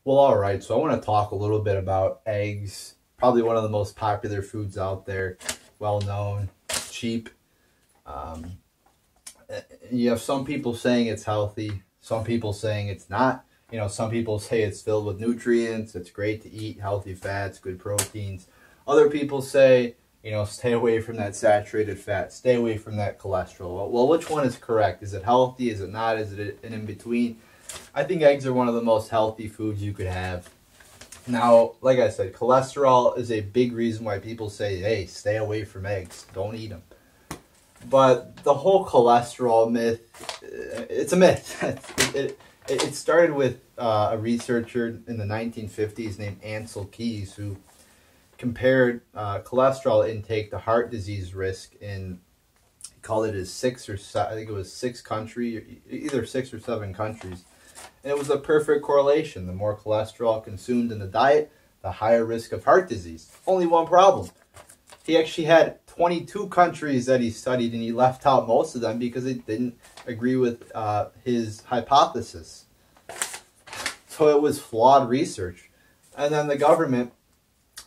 Well, all right. So I want to talk a little bit about eggs. Probably one of the most popular foods out there, well known, cheap. Um, you have some people saying it's healthy, some people saying it's not. Some people say it's filled with nutrients, it's great to eat, healthy fats, good proteins. Other people say, stay away from that saturated fat, stay away from that cholesterol. Well, which one is correct? Is it healthy? Is it not? Is it an in between? I think eggs are one of the most healthy foods you could have. Now, like I said, cholesterol is a big reason why people say, hey, stay away from eggs, don't eat them. But the whole cholesterol myth, it's a myth. It started with a researcher in the 1950s named Ansel Keys, who compared cholesterol intake to heart disease risk in, he called it as I think it was 6 countries, either 6 or 7 countries. And it was a perfect correlation. The more cholesterol consumed in the diet, the higher risk of heart disease. Only one problem. He actually had 22 countries that he studied, and he left out most of them because it didn't agree with his hypothesis. So it was flawed research. And then the government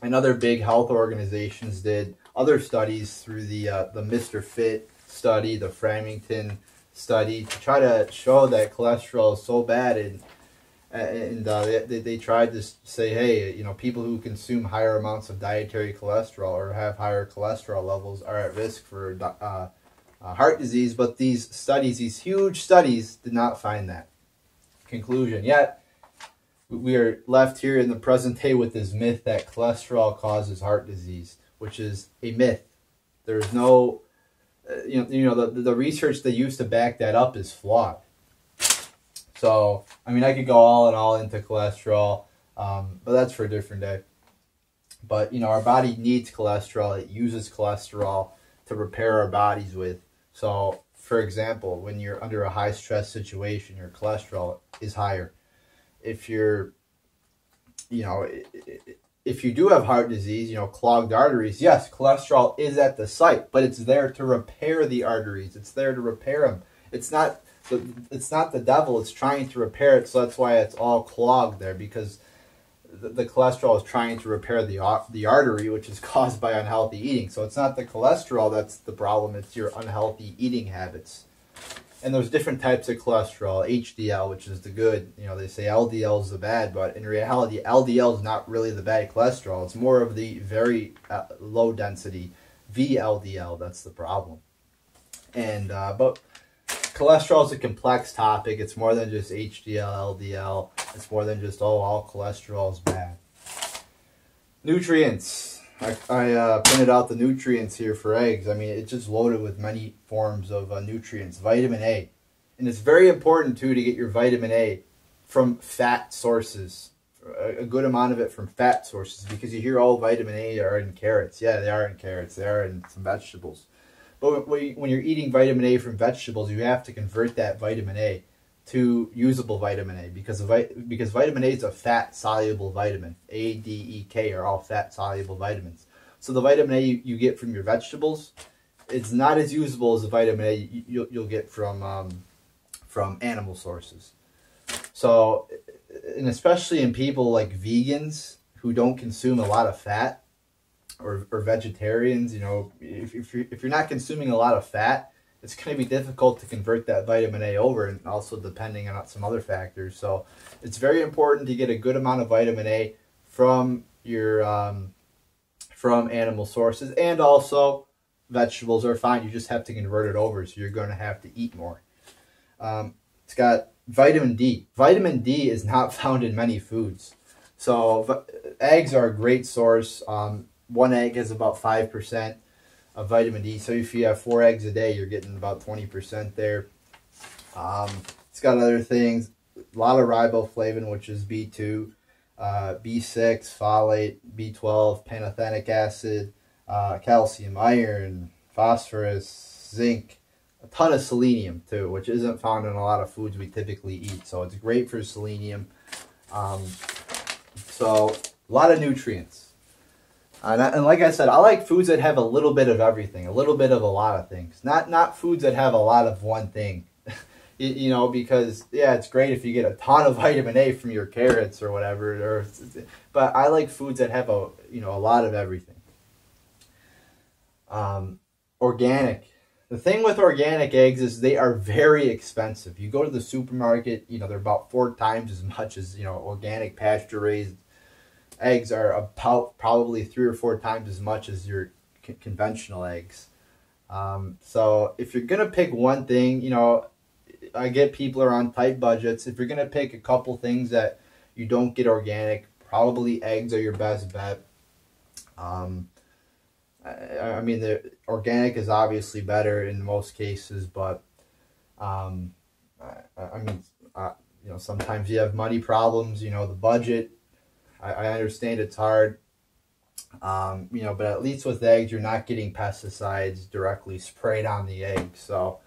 and other big health organizations did other studies through the Mr. Fit study, the Framingham study, to try to show that cholesterol is so bad, and they tried to say, hey, people who consume higher amounts of dietary cholesterol or have higher cholesterol levels are at risk for heart disease. But these studies, these huge studies, did not find that conclusion. Yet we are left here in the present day with this myth that cholesterol causes heart disease, which is a myth. There's no, the research they used to back that up is flawed. So, I mean, I could go all into cholesterol, but that's for a different day. But, our body needs cholesterol. It uses cholesterol to repair our bodies with. So, for example, when you're under a high stress situation, your cholesterol is higher. If you're, if you do have heart disease, clogged arteries, yes, cholesterol is at the site, but it's there to repair the arteries. It's there to repair them. It's not the devil. It's trying to repair it, so that's why it's all clogged there, because the cholesterol is trying to repair the artery, which is caused by unhealthy eating. So it's not the cholesterol that's the problem. It's your unhealthy eating habits. And there's different types of cholesterol. HDL, which is the good. They say LDL is the bad, but in reality, LDL is not really the bad cholesterol. It's more of the very low density VLDL. That's the problem. And but cholesterol is a complex topic. It's more than just HDL, LDL. It's more than just, all cholesterol is bad. Nutrients. I printed out the nutrients here for eggs. I mean, it's just loaded with many forms of nutrients. Vitamin A. And it's very important, too, to get your vitamin A from fat sources. A good amount of it from fat sources, because you hear, vitamin A are in carrots. Yeah, they are in carrots. They are in some vegetables. But when you're eating vitamin A from vegetables, you have to convert that vitamin A to usable vitamin A, because vitamin A is a fat-soluble vitamin. A, D, E, K are all fat-soluble vitamins. So the vitamin A you get from your vegetables, it's not as usable as the vitamin A you'll get from animal sources. So, and especially in people like vegans who don't consume a lot of fat, or vegetarians, if you're not consuming a lot of fat, it's going to be difficult to convert that vitamin A over, and also depending on some other factors. So it's very important to get a good amount of vitamin A from your from animal sources, and also vegetables are fine. You just have to convert it over, so you're going to have to eat more. It's got vitamin D. Vitamin D is not found in many foods. So eggs are a great source. One egg has about 5% of vitamin D. So if you have 4 eggs a day, you're getting about 20% there. It's got other things, a lot of riboflavin, which is B2, B6, folate, B12, pantothenic acid, calcium, iron, phosphorus, zinc, a ton of selenium too, which isn't found in a lot of foods we typically eat. So it's great for selenium. So a lot of nutrients. And like I said, I like foods that have a little bit of everything, a little bit of a lot of things. Not foods that have a lot of one thing. You know, because yeah, it's great if you get a ton of vitamin A from your carrots or whatever, but I like foods that have a lot of everything. Organic. The thing with organic eggs is they are very expensive. You go to the supermarket, they're about 4 times as much as, organic pasture raised eggs are about probably 3 or 4 times as much as your conventional eggs. So if you're going to pick one thing, I get people are on tight budgets. If you're going to pick a couple things that you don't get organic, probably eggs are your best bet. I mean, the organic is obviously better in most cases, but I mean, sometimes you have money problems. The budget. I understand it's hard. But at least with eggs, you're not getting pesticides directly sprayed on the egg. So,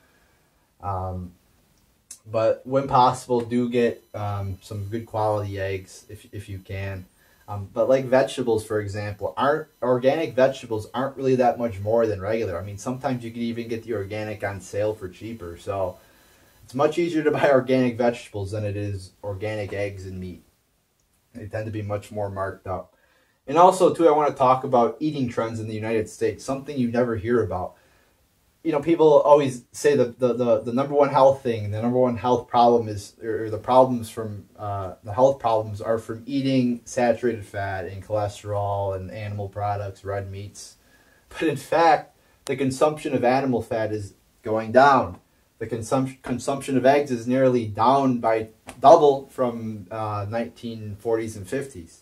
but when possible, do get some good quality eggs if you can. But like vegetables, for example, organic vegetables aren't really that much more than regular. I mean, sometimes you can even get the organic on sale for cheaper. So it's much easier to buy organic vegetables than it is organic eggs and meat. They tend to be much more marked up. And also, too, I want to talk about eating trends in the United States, something you never hear about. People always say the number one health thing, the number one health problem is, or the problems from, the health problems are from eating saturated fat and cholesterol and animal products, red meats. But in fact, the consumption of animal fat is going down. The consumption of eggs is nearly down by double from 1940s and 50s.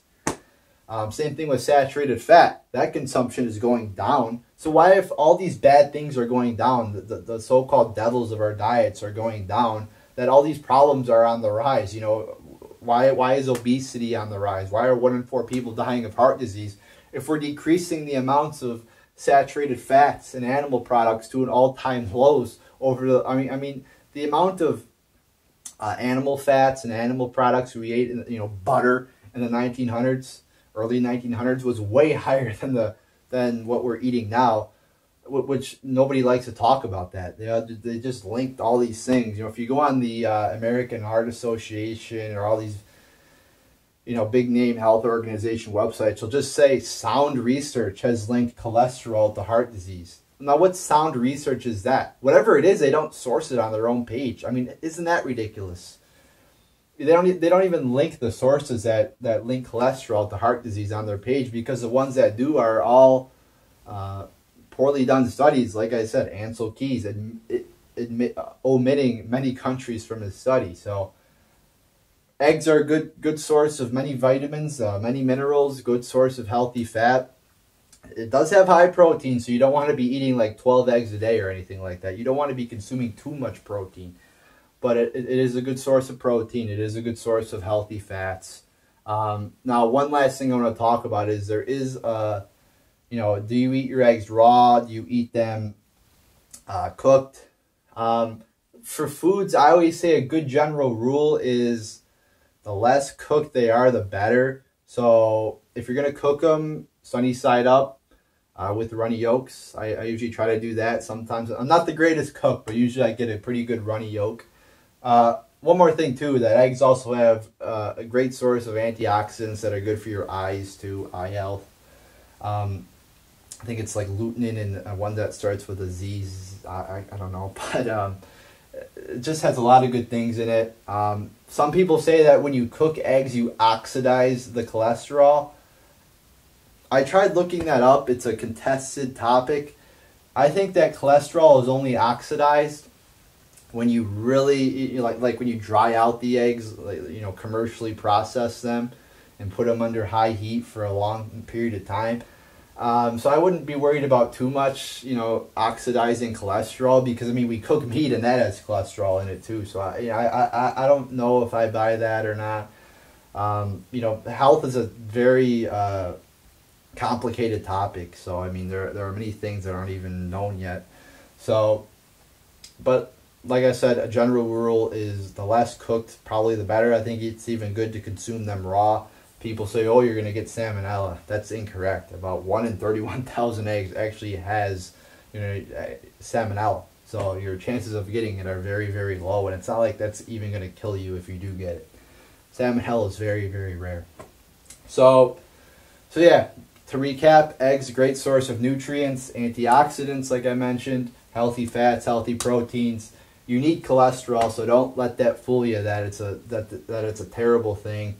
Same thing with saturated fat. That consumption is going down. So why, if all these bad things are going down, the so-called devils of our diets are going down, that all these problems are on the rise? Why is obesity on the rise? Why are 1 in 4 people dying of heart disease? If we're decreasing the amounts of saturated fats and animal products to an all-time lows over the, I mean, the amount of animal fats and animal products we ate, butter in the 1900s, early 1900s, was way higher than what we're eating now, which nobody likes to talk about that. They just linked all these things. If you go on the American Heart Association or all these, big name health organization websites, you'll just say sound research has linked cholesterol to heart disease. Now, what sound research is that? Whatever it is, they don't source it on their own page. I mean, isn't that ridiculous? They don't even link the sources that link cholesterol to heart disease on their page, because the ones that do are all poorly done studies. Like I said, Ansel Keys omitting many countries from his study. So eggs are a good source of many vitamins, many minerals, good source of healthy fat. It does have high protein, so you don't want to be eating like 12 eggs a day or anything like that. You don't want to be consuming too much protein. But it is a good source of protein. It is a good source of healthy fats. Now, one last thing I want to talk about is there is, do you eat your eggs raw? Do you eat them cooked? For foods, I always say a good general rule is the less cooked they are, the better. So if you're going to cook them sunny side up with runny yolks, I usually try to do that. Sometimes I'm not the greatest cook, but usually I get a pretty good runny yolk. One more thing too, that eggs also have a great source of antioxidants that are good for your eyes too, eye health. I think it's like lutein and one that starts with a Z. I don't know, but it just has a lot of good things in it. Some people say that when you cook eggs, you oxidize the cholesterol. I tried looking that up. It's a contested topic. I think that cholesterol is only oxidized when you really, like when you dry out the eggs, commercially process them and put them under high heat for a long period of time. So I wouldn't be worried about too much, oxidizing cholesterol, because I mean, we cook meat and that has cholesterol in it too. So I don't know if I buy that or not. Health is a very complicated topic. So I mean, there are many things that aren't even known yet. So, but like I said, a general rule is the less cooked, probably the better. I think it's even good to consume them raw. People say, oh, you're going to get salmonella. That's incorrect. About 1 in 31,000 eggs actually has, salmonella. So your chances of getting it are very, very low, and it's not like that's even going to kill you if you do get it. Salmonella is very, very rare. So yeah, to recap, eggs, great source of nutrients, antioxidants, like I mentioned, healthy fats, healthy proteins. You need cholesterol, so don't let that fool you that it's a terrible thing.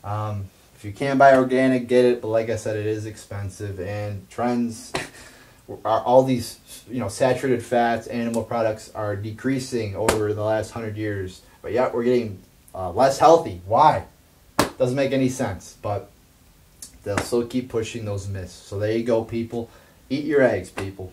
If you can buy organic, get it, but like I said, it is expensive. And trends are all these, saturated fats, animal products are decreasing over the last 100 years. But yet we're getting less healthy. Why? Doesn't make any sense. But they'll still keep pushing those myths. So there you go, people. Eat your eggs, people.